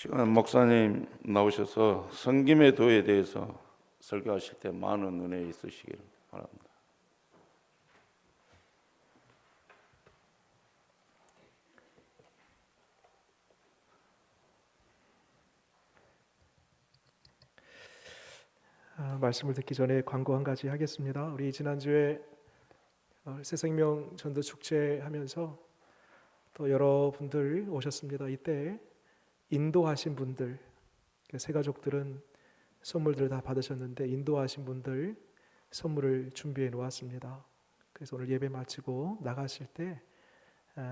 시간 목사님 나오셔서 섬김의 도에 대해서 설교하실 때 많은 은혜 있으시기를 바랍니다. 말씀을 듣기 전에 광고 한 가지 하겠습니다. 우리 지난주에 새생명 전도 축제 하면서 또 여러분들 오셨습니다. 이때 인도하신 분들, 새 가족들은 선물들을 다 받으셨는데 인도하신 분들 선물을 준비해 놓았습니다. 그래서 오늘 예배 마치고 나가실 때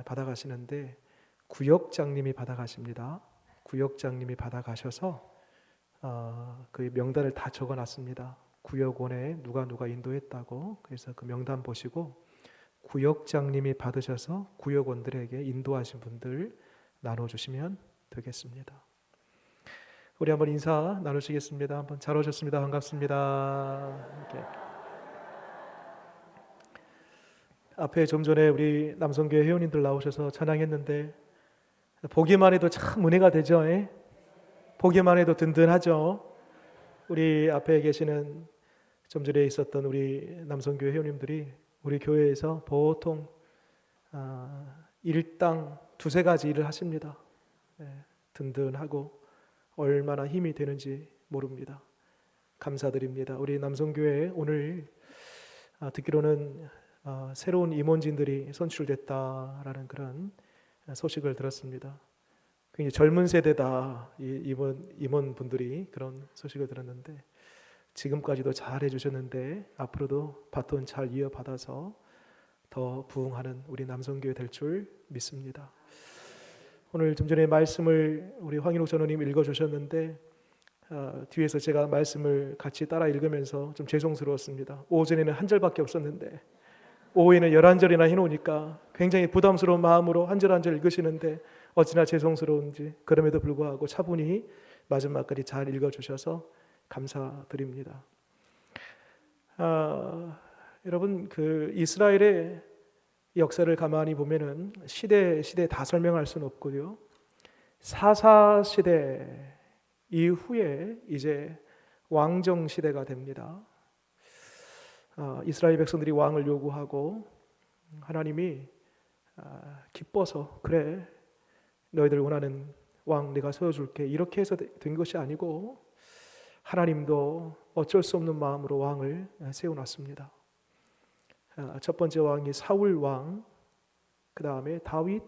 받아가시는데 구역장님이 받아가십니다. 구역장님이 받아가셔서 그 명단을 다 적어놨습니다. 구역원에 누가 인도했다고. 그래서 그 명단 보시고 구역장님이 받으셔서 구역원들에게 인도하신 분들 나눠주시면 되겠습니다. 우리 한번 인사 나누시겠습니다. 한번 잘 오셨습니다. 반갑습니다. 이렇게. 앞에 좀 전에 우리 남성교회 회원님들 나오셔서 찬양했는데 보기만 해도 참 은혜가 되죠. 보기만 해도 든든하죠. 우리 앞에 계시는 좀 전에 있었던 우리 남성교회 회원님들이 우리 교회에서 보통 일당 두세 가지 일을 하십니다. 든든하고 얼마나 힘이 되는지 모릅니다. 감사드립니다. 우리 남성교회 오늘 듣기로는 새로운 임원진들이 선출됐다라는 그런 소식을 들었습니다. 굉장히 젊은 세대다 임원분들이 그런 소식을 들었는데 지금까지도 잘 해주셨는데 앞으로도 바톤 잘 이어받아서 더 부흥하는 우리 남성교회 될 줄 믿습니다. 오늘 좀 전에 말씀을 우리 황인욱 전우님 읽어주셨는데 뒤에서 제가 말씀을 같이 따라 읽으면서 좀 죄송스러웠습니다. 오전에는 한 절밖에 없었는데 오후에는 11절이나 해놓으니까 굉장히 부담스러운 마음으로 한 절 한 절 읽으시는데 어찌나 죄송스러운지 그럼에도 불구하고 차분히 마지막까지 잘 읽어주셔서 감사드립니다. 여러분 그 이스라엘의 역사를 가만히 보면은 시대 다 설명할 수는 없고요. 사사 시대 이후에 이제 왕정 시대가 됩니다. 이스라엘 백성들이 왕을 요구하고 하나님이 기뻐서 그래 너희들 원하는 왕 내가 세워줄게 이렇게 해서 된 것이 아니고 하나님도 어쩔 수 없는 마음으로 왕을 세워놨습니다. 첫 번째 왕이 사울 왕, 그 다음에 다윗,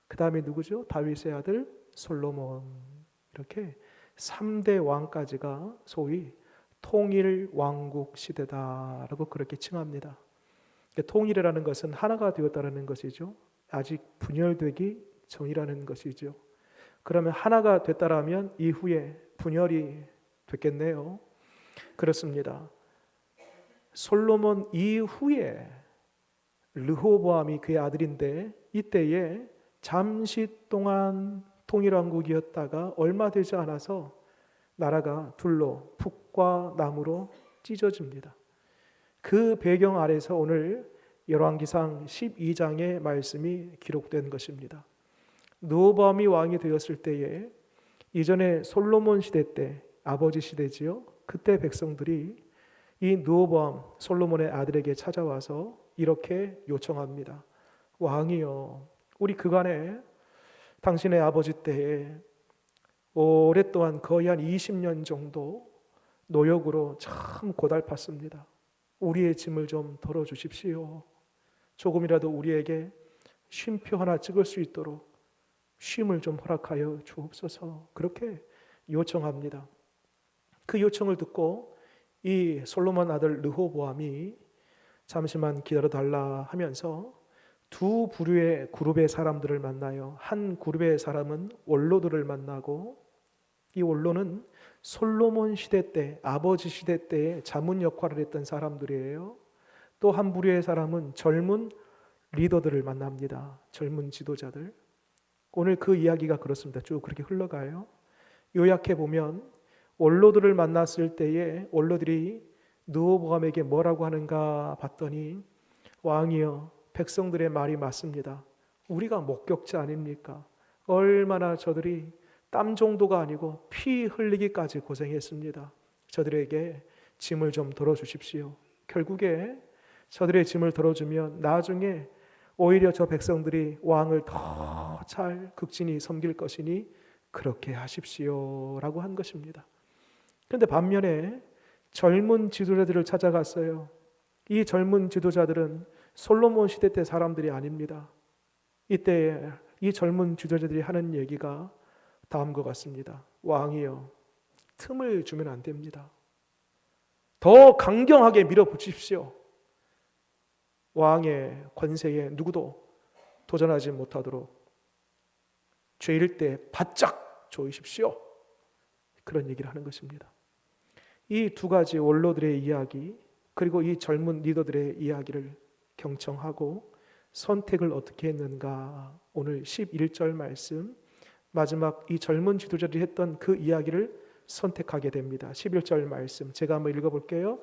그 다음에 누구죠? 다윗의 아들 솔로몬. 이렇게 3대 왕까지가 소위 통일 왕국 시대다라고 그렇게 칭합니다. 통일이라는 것은 하나가 되었다는 것이죠. 아직 분열되기 전이라는 것이죠. 그러면 하나가 됐다라면 이후에 분열이 됐겠네요. 그렇습니다. 솔로몬 이후에 르호보암이 그의 아들인데 이때에 잠시 동안 통일왕국이었다가 얼마 되지 않아서 나라가 둘로 북과 남으로 찢어집니다. 그 배경 아래서 오늘 열왕기상 12장의 말씀이 기록된 것입니다. 르호보암이 왕이 되었을 때에 이전에 솔로몬 시대 때 아버지 시대지요. 그때 백성들이 이 르호보암 솔로몬의 아들에게 찾아와서 이렇게 요청합니다. 왕이여, 우리 그간에 당신의 아버지 때에 오랫동안 거의 한 20년 정도 노역으로 참 고달팠습니다. 우리의 짐을 좀 덜어주십시오. 조금이라도 우리에게 쉼표 하나 찍을 수 있도록 쉼을 좀 허락하여 주옵소서. 그렇게 요청합니다. 그 요청을 듣고 이 솔로몬 아들 르호보암이 잠시만 기다려달라 하면서 두 부류의 그룹의 사람들을 만나요. 한 그룹의 사람은 원로들을 만나고 이 원로는 솔로몬 시대 때 아버지 시대 때의 자문 역할을 했던 사람들이에요. 또 한 부류의 사람은 젊은 리더들을 만납니다. 젊은 지도자들. 오늘 그 이야기가 그렇습니다. 쭉 그렇게 흘러가요. 요약해 보면 원로들을 만났을 때에 원로들이 르호보암에게 뭐라고 하는가 봤더니 왕이여, 백성들의 말이 맞습니다. 우리가 목격자 아닙니까? 얼마나 저들이 땀 정도가 아니고 피 흘리기까지 고생했습니다. 저들에게 짐을 좀 덜어주십시오. 결국에 저들의 짐을 덜어주면 나중에 오히려 저 백성들이 왕을 더 잘 극진히 섬길 것이니 그렇게 하십시오 라고 한 것입니다. 그런데 반면에 젊은 지도자들을 찾아갔어요. 이 젊은 지도자들은 솔로몬 시대 때 사람들이 아닙니다. 이때 이 젊은 지도자들이 하는 얘기가 다음과 같습니다. 왕이여, 틈을 주면 안 됩니다. 더 강경하게 밀어붙이십시오. 왕의 권세에 누구도 도전하지 못하도록 죄일 때 바짝 조이십시오. 그런 얘기를 하는 것입니다. 이 두 가지 원로들의 이야기, 그리고 이 젊은 리더들의 이야기를 경청하고 선택을 어떻게 했는가, 오늘 11절 말씀, 마지막 이 젊은 지도자들이 했던 그 이야기를 선택하게 됩니다. 11절 말씀 제가 한번 읽어볼게요.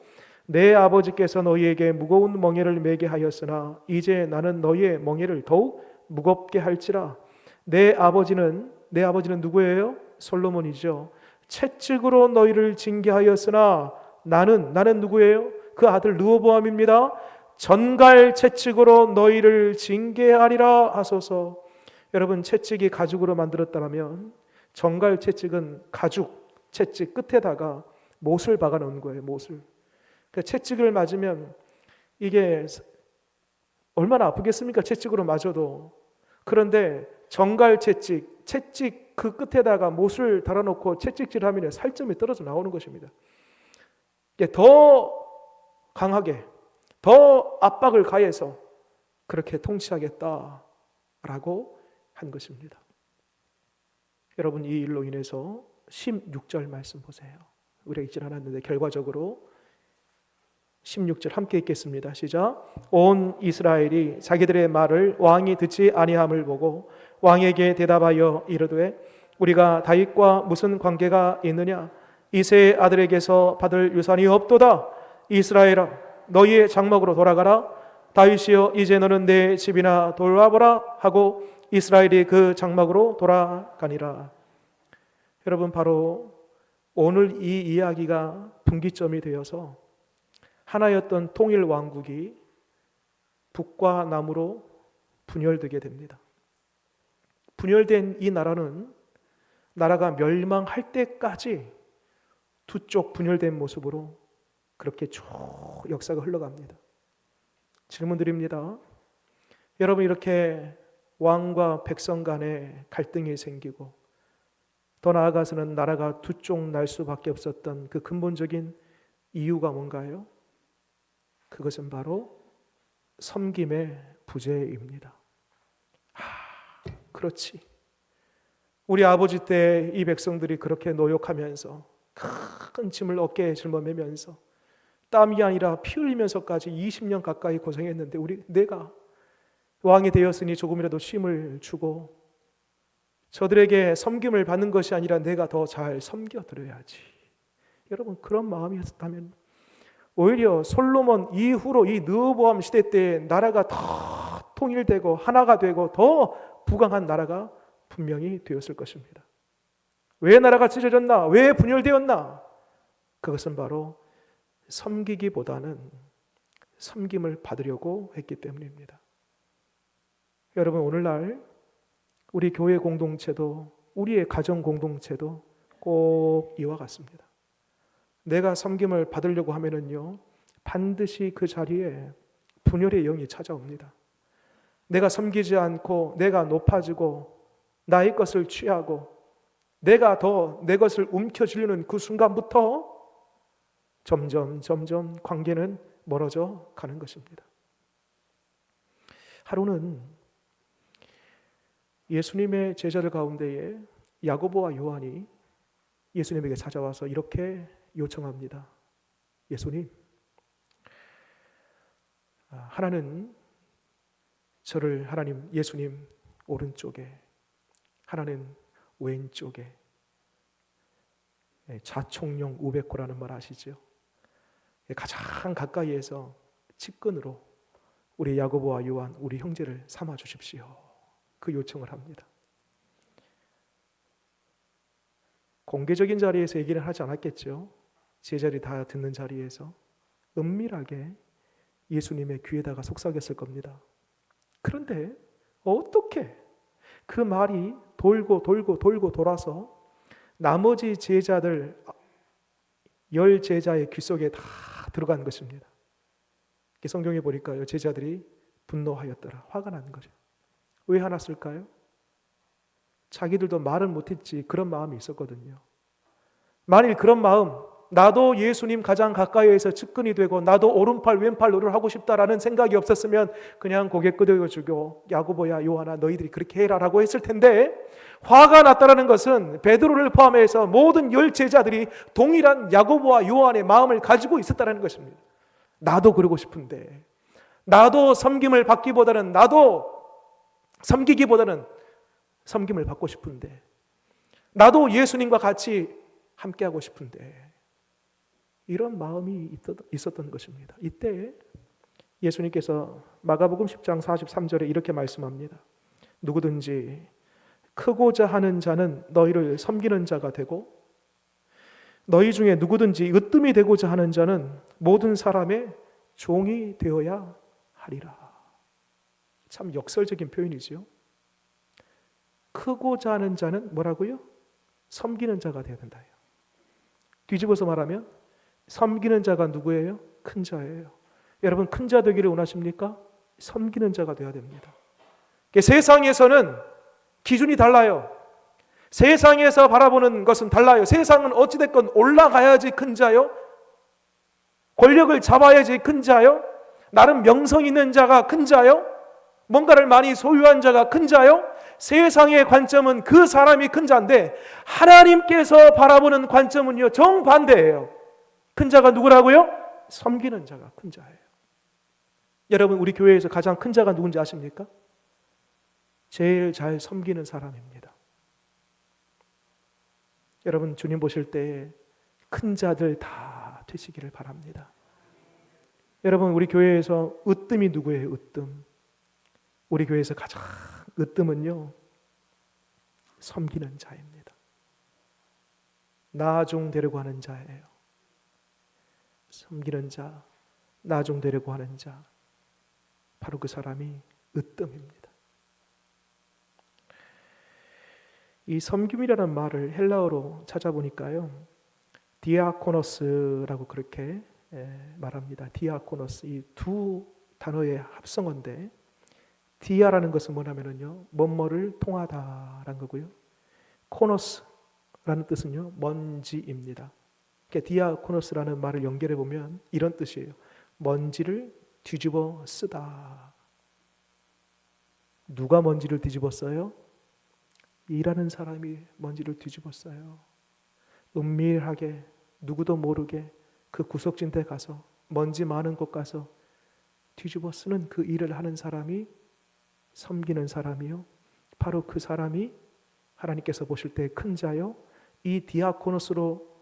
내 아버지께서 너희에게 무거운 멍에를 메게 하였으나 이제 나는 너희의 멍에를 더욱 무겁게 할지라. 내 아버지는 누구예요? 솔로몬이죠. 채찍으로 너희를 징계하였으나 나는 누구예요? 그 아들 르호보암입니다. 전갈 채찍으로 너희를 징계하리라 하소서. 여러분, 채찍이 가죽으로 만들었다면 전갈 채찍은 가죽 채찍 끝에다가 못을 박아 놓은 거예요. 못을. 그 채찍을 맞으면 이게 얼마나 아프겠습니까? 채찍으로 맞아도. 그런데 전갈 채찍 그 끝에다가 못을 달아놓고 채찍질하면 살점이 떨어져 나오는 것입니다. 더 강하게, 더 압박을 가해서 그렇게 통치하겠다라고 한 것입니다. 여러분, 이 일로 인해서 16절 말씀 보세요. 우리가 읽지 않았는데 결과적으로 16절 함께 읽겠습니다. 시작. 온 이스라엘이 자기들의 말을 왕이 듣지 아니함을 보고 왕에게 대답하여 이르되 우리가 다윗과 무슨 관계가 있느냐? 이새의 아들에게서 받을 유산이 없도다. 이스라엘아, 너희의 장막으로 돌아가라. 다윗이여, 이제 너는 내 집이나 돌아보라 하고 이스라엘이 그 장막으로 돌아가니라. 여러분, 바로 오늘 이 이야기가 분기점이 되어서 하나였던 통일 왕국이 북과 남으로 분열되게 됩니다. 분열된 이 나라가 멸망할 때까지 두 쪽 분열된 모습으로 그렇게 쭉 역사가 흘러갑니다. 질문 드립니다. 여러분, 이렇게 왕과 백성 간에 갈등이 생기고 더 나아가서는 나라가 두 쪽 날 수밖에 없었던 그 근본적인 이유가 뭔가요? 그것은 바로 섬김의 부재입니다. 그렇지. 우리 아버지 때 이 백성들이 그렇게 노역하면서 큰 짐을 어깨에 짊어매면서 땀이 아니라 피 흘리면서까지 20년 가까이 고생했는데 내가 왕이 되었으니 조금이라도 쉼을 주고 저들에게 섬김을 받는 것이 아니라 내가 더 잘 섬겨드려야지. 여러분, 그런 마음이었다면 오히려 솔로몬 이후로 이 르호보암 시대 때 나라가 더 통일되고 하나가 되고 더 부강한 나라가 분명히 되었을 것입니다. 왜 나라가 찢어졌나? 왜 분열되었나? 그것은 바로 섬기기보다는 섬김을 받으려고 했기 때문입니다. 여러분, 오늘날 우리 교회 공동체도 우리의 가정 공동체도 꼭 이와 같습니다. 내가 섬김을 받으려고 하면은요, 반드시 그 자리에 분열의 영이 찾아옵니다. 내가 섬기지 않고 내가 높아지고 나의 것을 취하고 내가 더 내 것을 움켜쥐려는 그 순간부터 점점 관계는 멀어져 가는 것입니다. 하루는 예수님의 제자들 가운데에 야고보와 요한이 예수님에게 찾아와서 이렇게 요청합니다. 예수님, 하나는 저를 예수님 오른쪽에, 하나는 왼쪽에, 좌총용 우백호라는 말 아시죠? 가장 가까이에서 측근으로 우리 야고보와 요한, 우리 형제를 삼아 주십시오. 그 요청을 합니다. 공개적인 자리에서 얘기를 하지 않았겠죠. 제자들이 다 듣는 자리에서 은밀하게 예수님의 귀에다가 속삭였을 겁니다. 그런데 어떻게 그 말이 돌고 돌고 돌고 돌아서 나머지 제자들 10제자의 귀 속에 다 들어간 것입니다. 성경에 보니까요, 제자들이 분노하였더라. 화가 난 거죠. 왜 화났을까요? 자기들도 말은 못했지 그런 마음이 있었거든요. 만일 그런 마음, 나도 예수님 가장 가까이에서 측근이 되고 나도 오른팔 왼팔 노를 하고 싶다라는 생각이 없었으면 그냥 고개 끄덕여주고 야고보야 요한아 너희들이 그렇게 해라라고 했을 텐데, 화가 났다라는 것은 베드로를 포함해서 모든 10제자들이 동일한 야고보와 요한의 마음을 가지고 있었다는 것입니다. 나도 그러고 싶은데, 나도 섬김을 받기보다는 나도 섬기기보다는 섬김을 받고 싶은데, 나도 예수님과 같이 함께하고 싶은데, 이런 마음이 있었던 것입니다. 이때 예수님께서 마가복음 10장 43절에 이렇게 말씀합니다. 누구든지 크고자 하는 자는 너희를 섬기는 자가 되고 너희 중에 누구든지 으뜸이 되고자 하는 자는 모든 사람의 종이 되어야 하리라. 참 역설적인 표현이지요. 크고자 하는 자는 뭐라고요? 섬기는 자가 되어야 된다. 뒤집어서 말하면 섬기는 자가 누구예요? 큰 자예요. 여러분, 큰 자 되기를 원하십니까? 섬기는 자가 되어야 됩니다. 세상에서는 기준이 달라요. 세상에서 바라보는 것은 달라요. 세상은 어찌됐건 올라가야지 큰 자요, 권력을 잡아야지 큰 자요, 나름 명성 있는 자가 큰 자요, 뭔가를 많이 소유한 자가 큰 자요. 세상의 관점은 그 사람이 큰 자인데 하나님께서 바라보는 관점은요, 정반대예요. 큰 자가 누구라고요? 섬기는 자가 큰 자예요. 여러분, 우리 교회에서 가장 큰 자가 누군지 아십니까? 제일 잘 섬기는 사람입니다. 여러분, 주님 보실 때 큰 자들 다 되시기를 바랍니다. 여러분, 우리 교회에서 으뜸이 누구예요? 으뜸. 우리 교회에서 가장 으뜸은요, 섬기는 자입니다. 나중되려고 하는 자예요. 섬기는 자, 나중되려고 하는 자, 바로 그 사람이 으뜸입니다. 이 섬김이라는 말을 헬라어로 찾아보니까요, 디아코노스라고 그렇게 말합니다. 디아코노스, 이 두 단어의 합성어인데, 디아라는 것은 뭐냐면요, 뭐뭐를 통하다라는 거고요, 코노스라는 뜻은요, 먼지입니다. 그러니까 디아코노스라는 말을 연결해 보면 이런 뜻이에요. 먼지를 뒤집어 쓰다. 누가 먼지를 뒤집어 써요? 일하는 사람이 먼지를 뒤집어 써요. 은밀하게 누구도 모르게 그 구석진 데 가서, 먼지 많은 곳 가서 뒤집어 쓰는 그 일을 하는 사람이 섬기는 사람이요, 바로 그 사람이 하나님께서 보실 때 큰 자요. 이 디아코노스로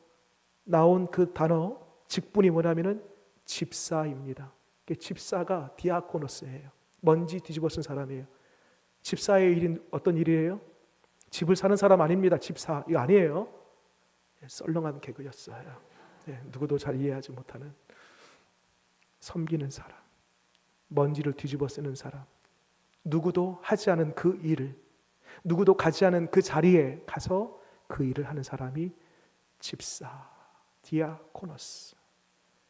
나온 그 단어 직분이 뭐냐면은 집사입니다. 집사가 디아코노스예요. 먼지 뒤집어 쓴 사람이에요. 집사의 일은 어떤 일이에요? 집을 사는 사람 아닙니다. 집사 이거 아니에요. 썰렁한 개그였어요. 누구도 잘 이해하지 못하는, 섬기는 사람, 먼지를 뒤집어 쓰는 사람, 누구도 하지 않은 그 일을, 누구도 가지 않은 그 자리에 가서 그 일을 하는 사람이 집사, 디아코노스,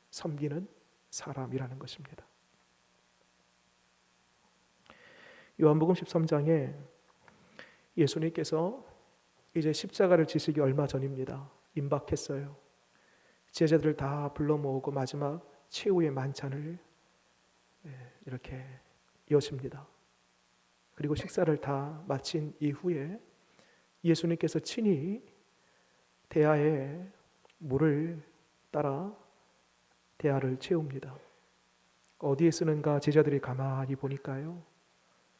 섬기는 사람이라는 것입니다. 요한복음 13장에 예수님께서 이제 십자가를 지시기 얼마 전입니다. 임박했어요. 제자들을 다 불러 모으고 마지막 최후의 만찬을 이렇게 여십니다. 그리고 식사를 다 마친 이후에 예수님께서 친히 대야에 물을 따라 대야를 채웁니다. 어디에 쓰는가 제자들이 가만히 보니까요,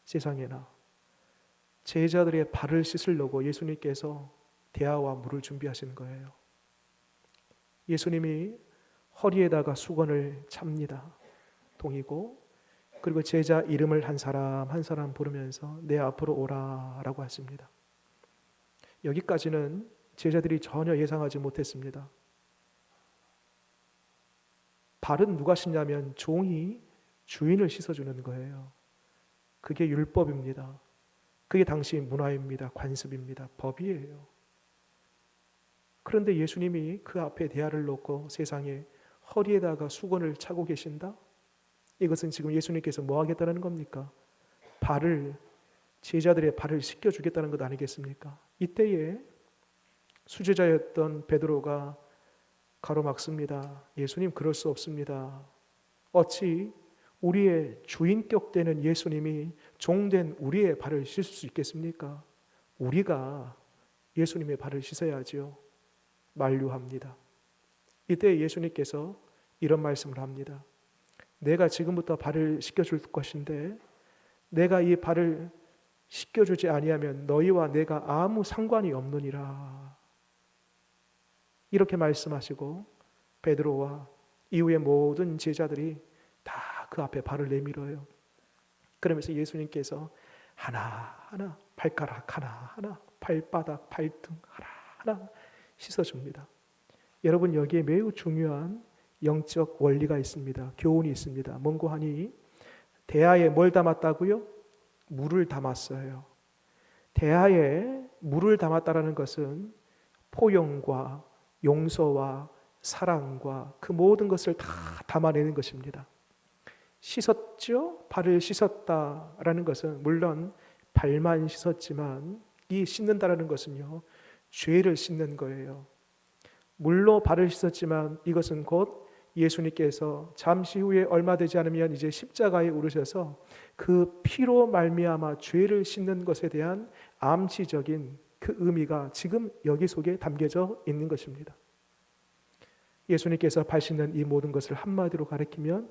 세상에나 제자들의 발을 씻으려고 예수님께서 대야와 물을 준비하신 거예요. 예수님이 허리에다가 수건을 찹니다. 동이고, 그리고 제자 이름을 한 사람 한 사람 부르면서 내 앞으로 오라라고 하십니다. 여기까지는 제자들이 전혀 예상하지 못했습니다. 발은 누가 씻냐면 종이 주인을 씻어주는 거예요. 그게 율법입니다. 그게 당시 문화입니다. 관습입니다. 법이에요. 그런데 예수님이 그 앞에 대야를 놓고 세상에 허리에다가 수건을 차고 계신다? 이것은 지금 예수님께서 뭐 하겠다는 겁니까? 제자들의 발을 씻겨주겠다는 것 아니겠습니까? 이때에 수제자였던 베드로가 가로막습니다. 예수님, 그럴 수 없습니다. 어찌 우리의 주인격 되는 예수님이 종된 우리의 발을 씻을 수 있겠습니까? 우리가 예수님의 발을 씻어야지요. 만류합니다. 이때 예수님께서 이런 말씀을 합니다. 내가 지금부터 발을 씻겨줄 것인데 내가 이 발을 씻겨주지 아니하면 너희와 내가 아무 상관이 없느니라. 이렇게 말씀하시고 베드로와 이후의 모든 제자들이 다 그 앞에 발을 내밀어요. 그러면서 예수님께서 하나하나 발가락 하나하나 발바닥 발등 하나하나 씻어줍니다. 여러분, 여기에 매우 중요한 영적 원리가 있습니다. 교훈이 있습니다. 뭔고 하니 대야에 뭘 담았다고요? 물을 담았어요. 대야에 물을 담았다라는 것은 포용과 용서와 사랑과 그 모든 것을 다 담아내는 것입니다. 씻었죠? 발을 씻었다라는 것은 물론 발만 씻었지만 이 씻는다라는 것은요, 죄를 씻는 거예요. 물로 발을 씻었지만 이것은 곧 예수님께서 잠시 후에 얼마 되지 않으면 이제 십자가에 오르셔서 그 피로 말미암아 죄를 씻는 것에 대한 암시적인 그 의미가 지금 여기 속에 담겨져 있는 것입니다. 예수님께서 발 씻는 이 모든 것을 한마디로 가리키면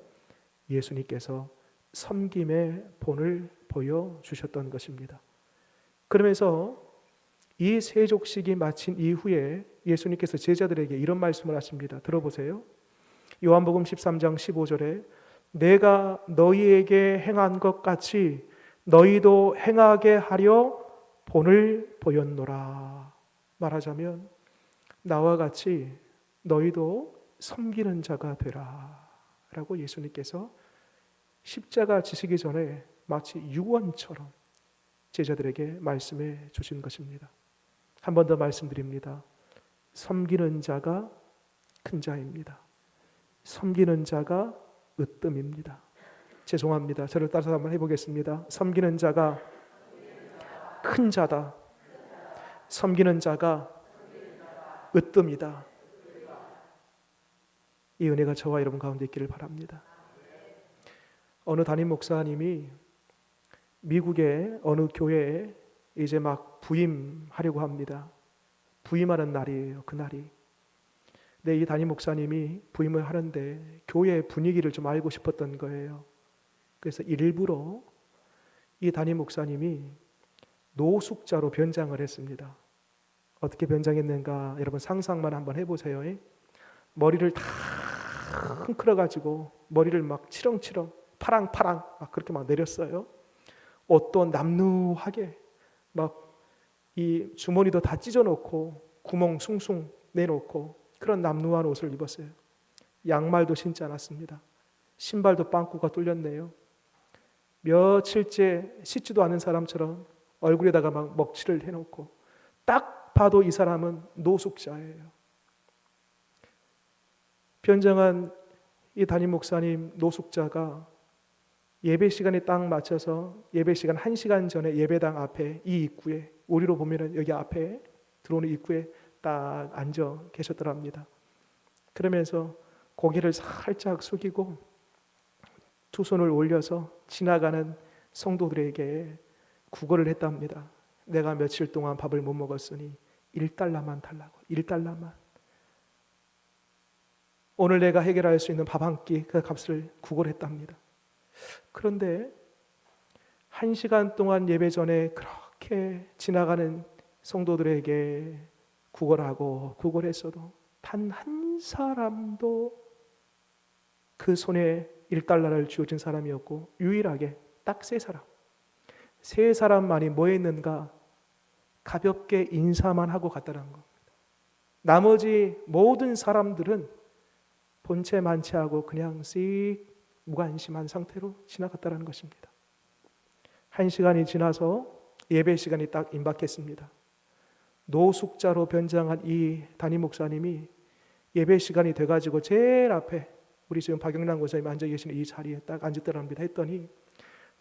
예수님께서 섬김의 본을 보여주셨던 것입니다. 그러면서 이 세족식이 마친 이후에 예수님께서 제자들에게 이런 말씀을 하십니다. 들어보세요. 요한복음 13장 15절에 내가 너희에게 행한 것 같이 너희도 행하게 하려 본을 보였노라. 말하자면 나와 같이 너희도 섬기는 자가 되라 라고 예수님께서 십자가 지시기 전에 마치 유언처럼 제자들에게 말씀해 주신 것입니다. 한 번 더 말씀드립니다. 섬기는 자가 큰 자입니다. 섬기는 자가 으뜸입니다. 죄송합니다. 저를 따라서 한번 해보겠습니다. 섬기는 자가 큰 자다. 섬기는 자가 으뜸이다. 이 은혜가 저와 여러분 가운데 있기를 바랍니다. 어느 담임 목사님이 미국의 어느 교회에 이제 막 부임하려고 합니다. 부임하는 날이에요. 그날이. 근데 이 담임 목사님이 부임을 하는데 교회 분위기를 좀 알고 싶었던 거예요. 그래서 일부러 이 담임 목사님이 노숙자로 변장을 했습니다. 어떻게 변장했는가 여러분 상상만 한번 해보세요. 머리를 다 흔들어가지고 머리를 막 치렁치렁 파랑파랑 막 그렇게 막 내렸어요. 옷도 남루하게 막 이 주머니도 다 찢어놓고 구멍 숭숭 내놓고 그런 남루한 옷을 입었어요. 양말도 신지 않았습니다. 신발도 빵꾸가 뚫렸네요. 며칠째 씻지도 않은 사람처럼 얼굴에다가 막 먹칠을 해놓고 딱 봐도 이 사람은 노숙자예요. 변장한 이 담임 목사님 노숙자가 예배 시간에 딱 맞춰서 예배 시간 1시간 전에 예배당 앞에 이 입구에 우리로 보면은 여기 앞에 들어오는 입구에 딱 앉아 계셨더랍니다. 그러면서 고개를 살짝 숙이고 두 손을 올려서 지나가는 성도들에게 구걸을 했답니다. 내가 며칠 동안 밥을 못 먹었으니 1달러만 달라고. 1달러만. 오늘 내가 해결할 수 있는 밥 한 끼 그 값을 구걸했답니다. 그런데 1시간 동안 예배 전에 그렇게 지나가는 성도들에게 구걸하고 구걸했어도 단 한 사람도 그 손에 1달러를 쥐어준 사람이었고 유일하게 딱 3사람. 3사람만이 뭐 했는가? 가볍게 인사만 하고 갔다는 겁니다. 나머지 모든 사람들은 본체 만취하고 그냥 씩 무관심한 상태로 지나갔다는 것입니다. 1시간이 지나서 예배 시간이 딱 임박했습니다. 노숙자로 변장한 이 담임 목사님이 예배 시간이 돼가지고 제일 앞에 우리 지금 박영란 권사님 앉아 계시는 이 자리에 딱 앉았더랍니다. 했더니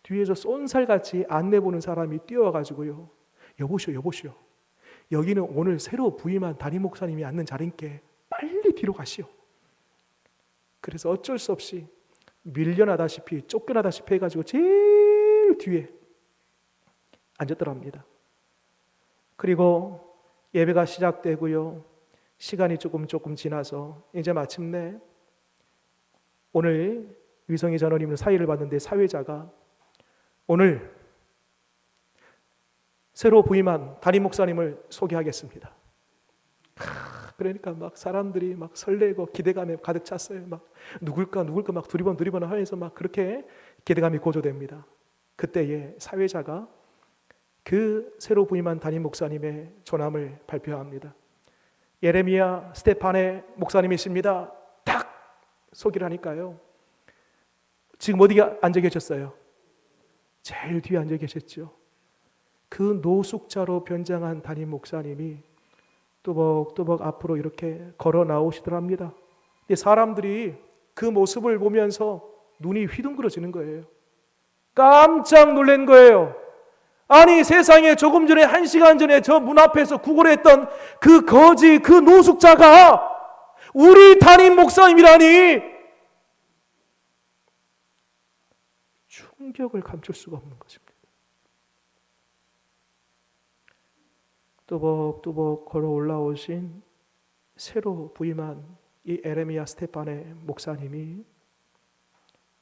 뒤에서 쏜살같이 안내 보는 사람이 뛰어와가지고요, 여보시오, 여기는 오늘 새로 부임한 담임 목사님이 앉는 자리인께 빨리 뒤로 가시오. 그래서 어쩔 수 없이 밀려나다시피 쫓겨나다시피 해가지고 제일 뒤에 앉았더랍니다. 그리고 예배가 시작되고요, 시간이 조금 지나서 이제 마침내 오늘 위성희 전원님은 사회를 봤는데 사회자가 오늘 새로 부임한 담임 목사님을 소개하겠습니다. 그러니까 막 사람들이 막 설레고 기대감에 가득 찼어요. 막 누굴까 막 두리번 하면서 막 그렇게 기대감이 고조됩니다. 그때에 사회자가 그 새로 부임한 담임 목사님의 조남을 발표합니다. 예레미야 스테파네 목사님이십니다. 딱 소개를 하니까요, 지금 어디가 앉아 계셨어요? 제일 뒤에 앉아 계셨죠. 그 노숙자로 변장한 담임 목사님이 뚜벅뚜벅 앞으로 이렇게 걸어 나오시더랍니다. 근데 사람들이 그 모습을 보면서 눈이 휘둥그러지는 거예요. 깜짝 놀란 거예요. 아니, 세상에 조금 전에 1시간 전에 저 문 앞에서 구걸했던 그 거지, 그 노숙자가 우리 담임 목사님이라니! 충격을 감출 수가 없는 것입니다. 뚜벅뚜벅 걸어 올라오신 새로 부임한 이 예레미야 스테파네 목사님이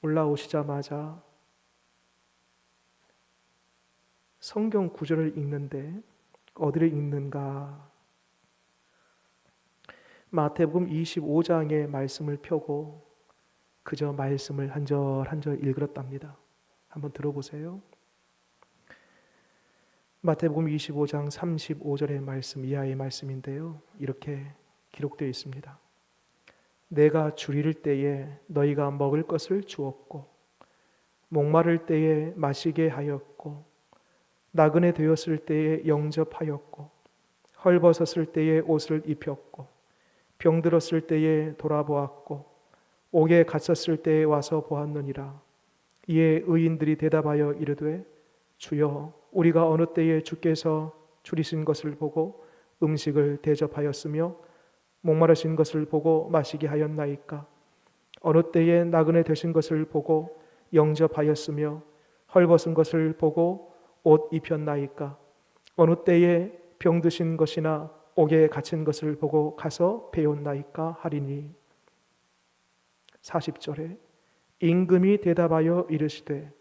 올라오시자마자 성경 구절을 읽는데 어디를 읽는가? 마태복음 25장의 말씀을 펴고 그저 말씀을 한 절 한 절 읽었답니다. 한번 들어보세요. 마태복음 25장 35절의 말씀 이하의 말씀인데요, 이렇게 기록되어 있습니다. 내가 줄일 때에 너희가 먹을 것을 주었고 목마를 때에 마시게 하였고 나그네 되었을 때에 영접하였고 헐벗었을 때에 옷을 입혔고 병들었을 때에 돌아보았고 옥에 갇혔을 때에 와서 보았느니라. 이에 의인들이 대답하여 이르되 주여, 우리가 어느 때에 주께서 줄이신 것을 보고 음식을 대접하였으며 목마르신 것을 보고 마시게 하였나이까? 어느 때에 나그네 되신 것을 보고 영접하였으며 헐벗은 것을 보고 옷 입혔나이까? 어느 때에 병드신 것이나 옥에 갇힌 것을 보고 가서 배웠나이까? 하리니. 40절에 임금이 대답하여 이르시되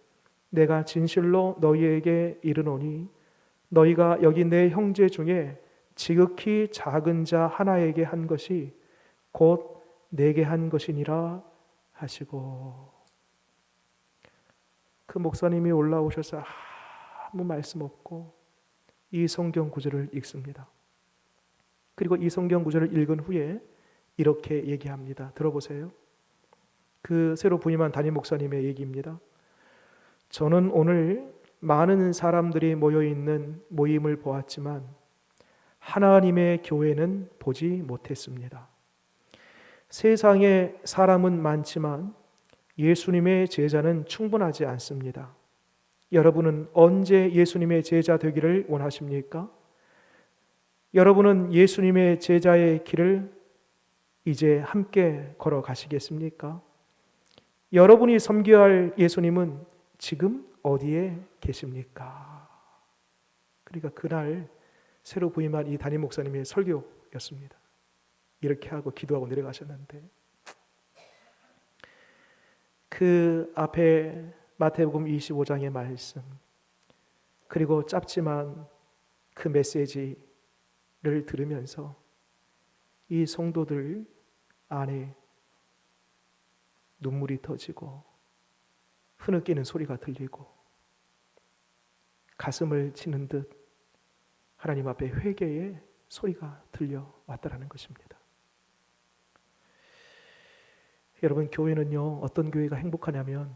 내가 진실로 너희에게 이르노니 너희가 여기 내 형제 중에 지극히 작은 자 하나에게 한 것이 곧 내게 한 것이니라 하시고. 그 목사님이 올라오셔서 아무 말씀 없고 이 성경 구절을 읽습니다. 그리고 이 성경 구절을 읽은 후에 이렇게 얘기합니다. 들어보세요. 그 새로 부임한 담임 목사님의 얘기입니다. 저는 오늘 많은 사람들이 모여있는 모임을 보았지만 하나님의 교회는 보지 못했습니다. 세상에 사람은 많지만 예수님의 제자는 충분하지 않습니다. 여러분은 언제 예수님의 제자 되기를 원하십니까? 여러분은 예수님의 제자의 길을 이제 함께 걸어가시겠습니까? 여러분이 섬겨야 할 예수님은 지금 어디에 계십니까? 그러니까 그날 새로 부임한 이 담임 목사님의 설교였습니다. 이렇게 하고 기도하고 내려가셨는데 그 앞에 마태복음 25장의 말씀 그리고 짧지만 그 메시지를 들으면서 이 성도들 안에 눈물이 터지고 흐느끼는 소리가 들리고 가슴을 치는 듯 하나님 앞에 회개의 소리가 들려왔다라는 것입니다. 여러분, 교회는요, 어떤 교회가 행복하냐면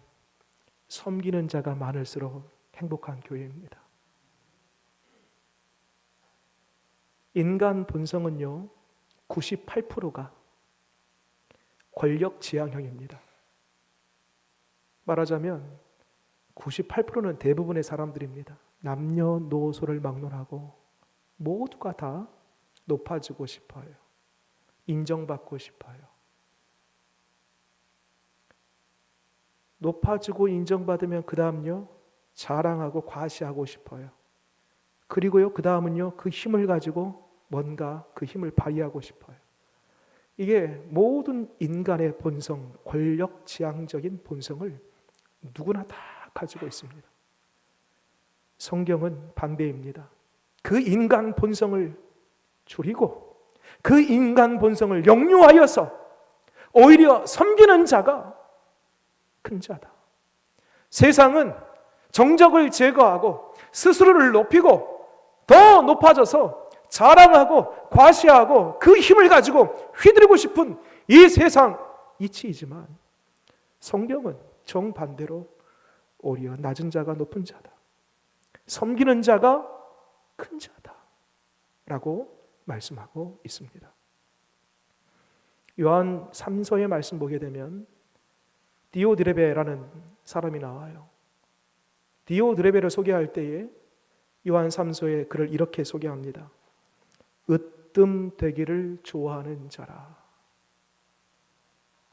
섬기는 자가 많을수록 행복한 교회입니다. 인간 본성은요, 98%가 권력 지향형입니다. 말하자면 98%는 대부분의 사람들입니다. 남녀노소를 막론하고 모두가 다 높아지고 싶어요. 인정받고 싶어요. 높아지고 인정받으면 그 다음요, 자랑하고 과시하고 싶어요. 그리고요, 그 다음은요, 그 힘을 가지고 뭔가 그 힘을 발휘하고 싶어요. 이게 모든 인간의 본성, 권력 지향적인 본성을 누구나 다 가지고 있습니다. 성경은 반대입니다. 그 인간 본성을 줄이고 그 인간 본성을 역류하여서 오히려 섬기는 자가 큰 자다. 세상은 정적을 제거하고 스스로를 높이고 더 높아져서 자랑하고 과시하고 그 힘을 가지고 휘두르고 싶은 이 세상 이치이지만 성경은 정반대로 오히려 낮은 자가 높은 자다. 섬기는 자가 큰 자다. 라고 말씀하고 있습니다. 요한 3서의 말씀 보게 되면 디오드레베라는 사람이 나와요. 디오드레베를 소개할 때에 요한 3서에 그를 이렇게 소개합니다. 으뜸되기를 좋아하는 자라.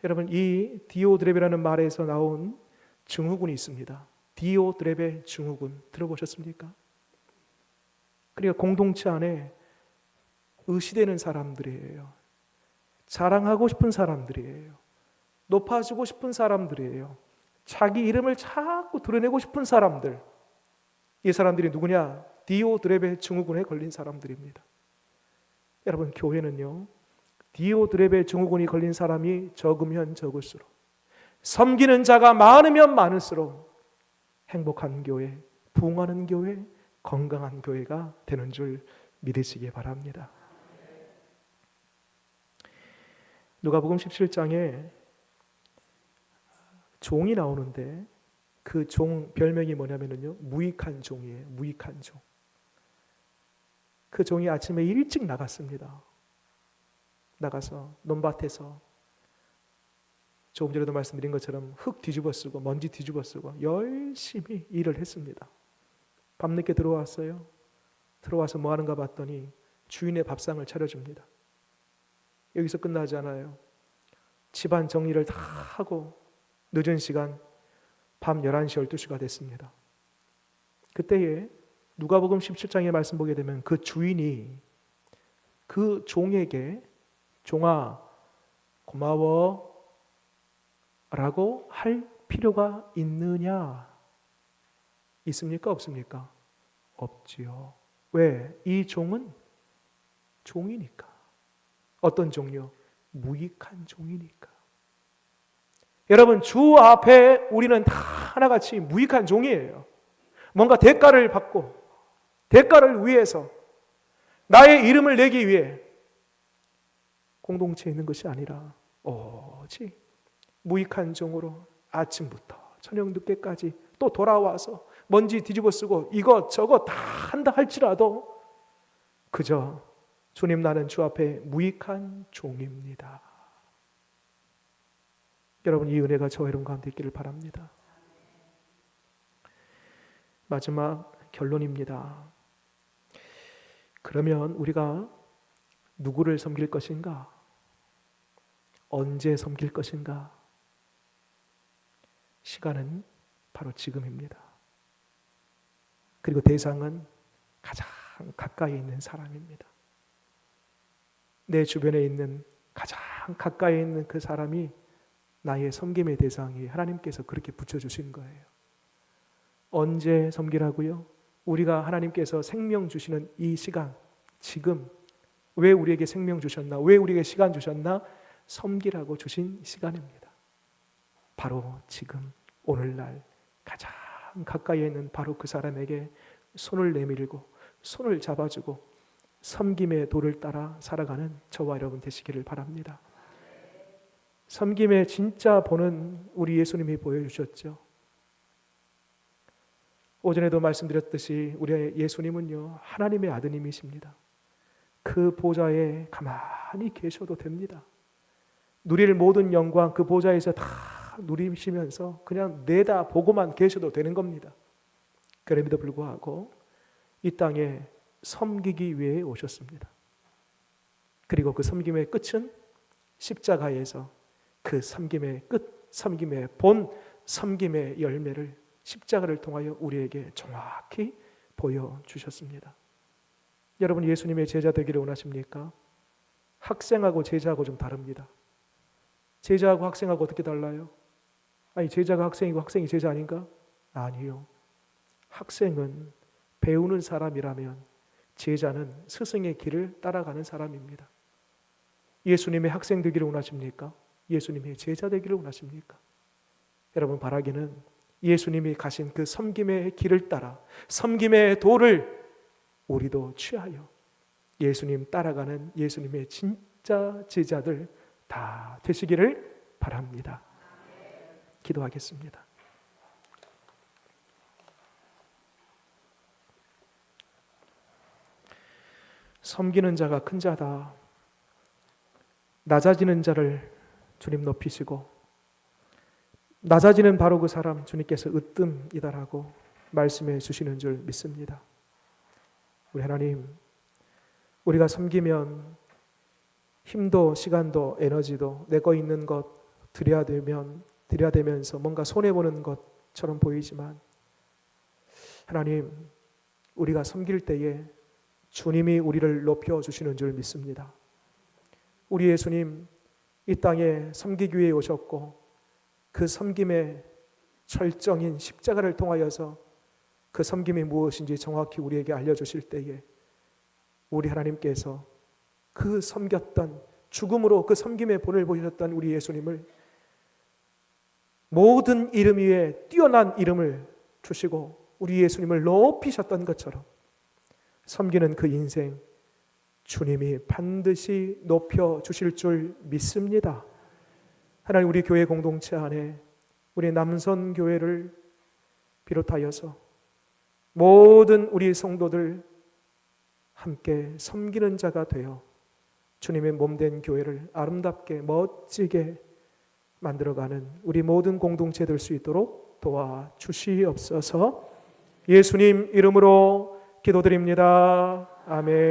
여러분, 이 디오드레베라는 말에서 나온 증후군이 있습니다. 디오드레베 증후군 들어보셨습니까? 그러니까 공동체 안에 의시되는 사람들이에요. 자랑하고 싶은 사람들이에요. 높아지고 싶은 사람들이에요. 자기 이름을 자꾸 드러내고 싶은 사람들. 이 사람들이 누구냐? 디오드레베 증후군에 걸린 사람들입니다. 여러분, 교회는요, 디오드레베 증후군이 걸린 사람이 적으면 적을수록, 섬기는 자가 많으면 많을수록 행복한 교회, 부흥하는 교회, 건강한 교회가 되는 줄 믿으시기 바랍니다. 누가복음 17장에 종이 나오는데 그 종 별명이 뭐냐면요, 무익한 종이에요. 무익한 종. 그 종이 아침에 일찍 나갔습니다. 나가서 논밭에서 조금 전에도 말씀드린 것처럼 흙 뒤집어 쓰고 먼지 뒤집어 쓰고 열심히 일을 했습니다. 밤늦게 들어왔어요. 들어와서 뭐 하는가 봤더니 주인의 밥상을 차려줍니다. 여기서 끝나지 않아요. 집안 정리를 다 하고 늦은 시간 밤 11시, 12시가 됐습니다. 그때에 누가복음 17장의 말씀 보게 되면 그 주인이 그 종에게 종아 고마워 라고 할 필요가 있느냐? 있습니까? 없습니까? 없지요. 왜? 이 종은 종이니까. 어떤 종요? 무익한 종이니까. 여러분, 주 앞에 우리는 다 하나같이 무익한 종이에요. 뭔가 대가를 받고 대가를 위해서 나의 이름을 내기 위해 공동체에 있는 것이 아니라 오직 무익한 종으로 아침부터 저녁 늦게까지 또 돌아와서 먼지 뒤집어 쓰고 이것저것 다 한다 할지라도 그저 주님, 나는 주 앞에 무익한 종입니다. 여러분, 이 은혜가 저와 여러분 가운데 있기를 바랍니다. 마지막 결론입니다. 그러면 우리가 누구를 섬길 것인가? 언제 섬길 것인가? 시간은 바로 지금입니다. 그리고 대상은 가장 가까이 있는 사람입니다. 내 주변에 있는 가장 가까이 있는 그 사람이 나의 섬김의 대상이 하나님께서 그렇게 붙여주신 거예요. 언제 섬기라고요? 우리가 하나님께서 생명 주시는 이 시간, 지금 왜 우리에게 생명 주셨나? 왜 우리에게 시간 주셨나? 섬기라고 주신 시간입니다. 바로 지금 오늘날 가장 가까이 있는 바로 그 사람에게 손을 내밀고 손을 잡아주고 섬김의 도를 따라 살아가는 저와 여러분 되시기를 바랍니다. 섬김의 진짜 본은 우리 예수님이 보여주셨죠. 오전에도 말씀드렸듯이 우리 예수님은요, 하나님의 아드님이십니다. 그 보좌에 가만히 계셔도 됩니다. 누릴 모든 영광 그 보좌에서 다 누리시면서 그냥 내다보고만 계셔도 되는 겁니다. 그럼에도 불구하고 이 땅에 섬기기 위해 오셨습니다. 그리고 그 섬김의 끝은 십자가에서 그 섬김의 끝, 섬김의 본, 섬김의 열매를 십자가를 통하여 우리에게 정확히 보여주셨습니다. 여러분 예수님의 제자 되기를 원하십니까? 학생하고 제자하고 좀 다릅니다. 제자하고 학생하고 어떻게 달라요? 아니 제자가 학생이고 학생이 제자 아닌가? 아니요. 학생은 배우는 사람이라면 제자는 스승의 길을 따라가는 사람입니다. 예수님의 학생 되기를 원하십니까? 예수님의 제자 되기를 원하십니까? 여러분 바라기는 예수님이 가신 그 섬김의 길을 따라 섬김의 도를 우리도 취하여 예수님 따라가는 예수님의 진짜 제자들 다 되시기를 바랍니다. 기도하겠습니다. 섬기는 자가 큰 자다. 낮아지는 자를 주님 높이시고 낮아지는 바로 그 사람 주님께서 으뜸이다라고 말씀해 주시는 줄 믿습니다. 우리 하나님, 우리가 섬기면 힘도 시간도 에너지도 내 거 있는 것 드려야 되면서 뭔가 손해보는 것처럼 보이지만 하나님, 우리가 섬길 때에 주님이 우리를 높여주시는 줄 믿습니다. 우리 예수님 이 땅에 섬기기 위해 오셨고 그 섬김의 절정인 십자가를 통하여서 그 섬김이 무엇인지 정확히 우리에게 알려주실 때에 우리 하나님께서 그 섬겼던 죽음으로 그 섬김의 본을 보셨던 우리 예수님을 모든 이름 위에 뛰어난 이름을 주시고 우리 예수님을 높이셨던 것처럼 섬기는 그 인생 주님이 반드시 높여주실 줄 믿습니다. 하나님 우리 교회 공동체 안에 우리 남선교회를 비롯하여서 모든 우리 성도들 함께 섬기는 자가 되어 주님의 몸된 교회를 아름답게 멋지게 만들어가는 우리 모든 공동체 될 수 있도록 도와주시옵소서. 예수님 이름으로 기도드립니다. 아멘.